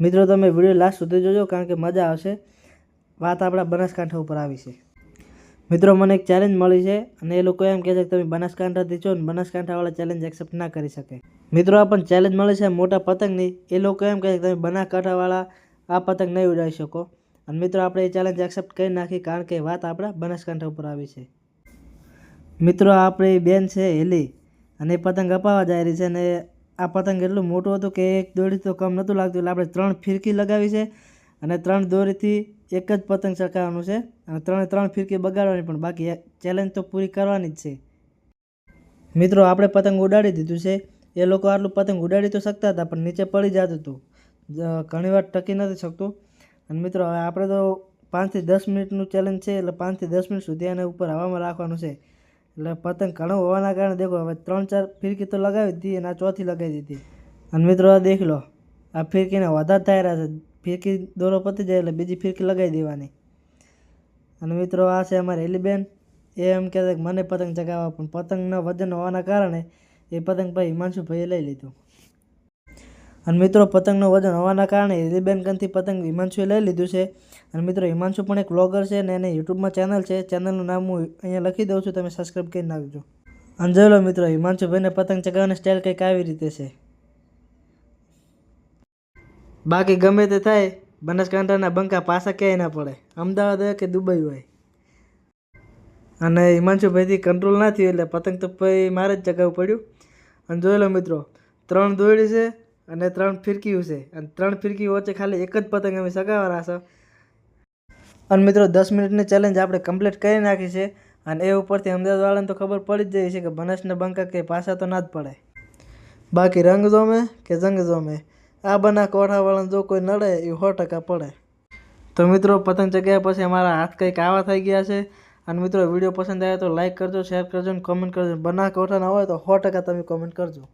મિત્રો તમે video last સુધી જોજો કારણ કે મજા આવશે. વાત આપણા બનાસકાંઠા ઉપર આવી છે. મિત્રો મને એક ચેલેન્જ મળી છે અને એ લોકો એમ કહે છે કે તમે બનાસકાંઠાથી છો ને બનાસકાંઠાવાળા ચેલેન્જ એક્સેપ્ટ ના કરી શકે. મિત્રો આપણને ચેલેન્જ મળી છે મોટા પતંગની. એ લોકો એમ કહે છે કે તમે બનાસકાંઠાવાળા આ પતંગ નહીં ઉડાવી શકો. અને મિત્રો આપણે એ ચેલેન્જ એક્સેપ્ટ કરી નાખી કારણ કે વાત આપણા બનાસકાંઠા ઉપર આવી છે. મિત્રો આપણી બેન છે હેલી અને એ પતંગ અપાવવા જાય રહી છે અને આ પતંગ એટલું મોટું હતું કે એક દોરી તો કમ નહોતું લાગતું. એટલે આપણે 3 ફિરકી લગાવી છે અને 3 દોરીથી એક જ પતંગ ચકાવવાનું છે અને 3 ફિરકી બગાડવાની, પણ બાકી ચેલેન્જ તો પૂરી કરવાની જ છે. મિત્રો આપણે પતંગ ઉડાડી દીધું છે. એ લોકો આટલું પતંગ ઉડાડી તો શકતા હતા પણ નીચે પડી જતું હતું, ઘણીવાર ટકી નથી શકતું. અને મિત્રો હવે આપણે તો 5 થી 10 મિનિટનું ચેલેન્જ છે એટલે 5 થી 10 મિનિટ સુધી આને ઉપર હવામાં રાખવાનું છે. એટલે પતંગ ઘણું હોવાના કારણે દેખો હવે 3-4 ફિરકી તો લગાવી દીધી અને આ ચોથી લગાવી દીધી. અને મિત્રો આ દેખ લો, આ ફિરકીને વધારે થાય રહ્યા છે. ફિરકી દોરો પતી જાય એટલે બીજી ફિરકી લગાવી દેવાની. અને મિત્રો આ છે અમારી હેલીબેન. એ એમ કહેતા કે મને પતંગ ચગાવવા, પણ પતંગના વજન હોવાના કારણે એ પતંગ ભાઈ હિમાંશુભાઈએ લઈ લીધું. અને મિત્રો પતંગનું વજન હોવાના કારણે હેલીબેન કંથી પતંગ હિમાંશુએ લઈ લીધું છે. અને મિત્રો હિમાંશુ પણ એક વ્લોગર છે અને એને યુટ્યુબમાં ચેનલ છે. ચેનલનું નામ હું અહીંયા લખી દઉં છું, તમે સબસ્ક્રાઈબ કરી નાખજો. અને જોઈ લો મિત્રો હિમાંશુભાઈને પતંગ ચગાવવાની સ્ટાઇલ કંઈક આવી રીતે છે. બાકી ગમે તે થાય, બનાસકાંઠાના બંકા પાછા ક્યાંય ના પડે, અમદાવાદ હોય કે દુબઈ હોય. અને હિમાંશુભાઈથી કંટ્રોલ ના થયું એટલે પતંગ તો ભાઈ મારે જ ચગાવવું પડ્યું. અને જોઈ લો મિત્રો 3 દોરડી છે અને 3 ફિરકીઓ છે અને 3 ફિરકીઓ વચ્ચે ખાલી એક જ પતંગ અમે ચગાવવાના છે. અને મિત્રો 10 મિનિટની ચેલેન્જ આપણે કમ્પ્લીટ કરી નાખી છે. અને એ ઉપરથી અમદાવાદવાળાને તો ખબર પડી જ જાય છે કે બનાસના બંકા કે પાછા તો ના જ પડે. બાકી રંગ જોમે કે જંગ જોમે, આ બનાસકાંઠાવાળાને જો કોઈ નડે એ 100% પડે. તો મિત્રો પતંગ ચગાવ્યા પછી અમારા હાથ કંઈક આવા થઈ ગયા છે. અને મિત્રો વિડીયો પસંદ આવે તો લાઇક કરજો, શેર કરજો અને કોમેન્ટ કરજો. બનાસકાંઠાના હોય તો 100% તમે કોમેન્ટ કરજો.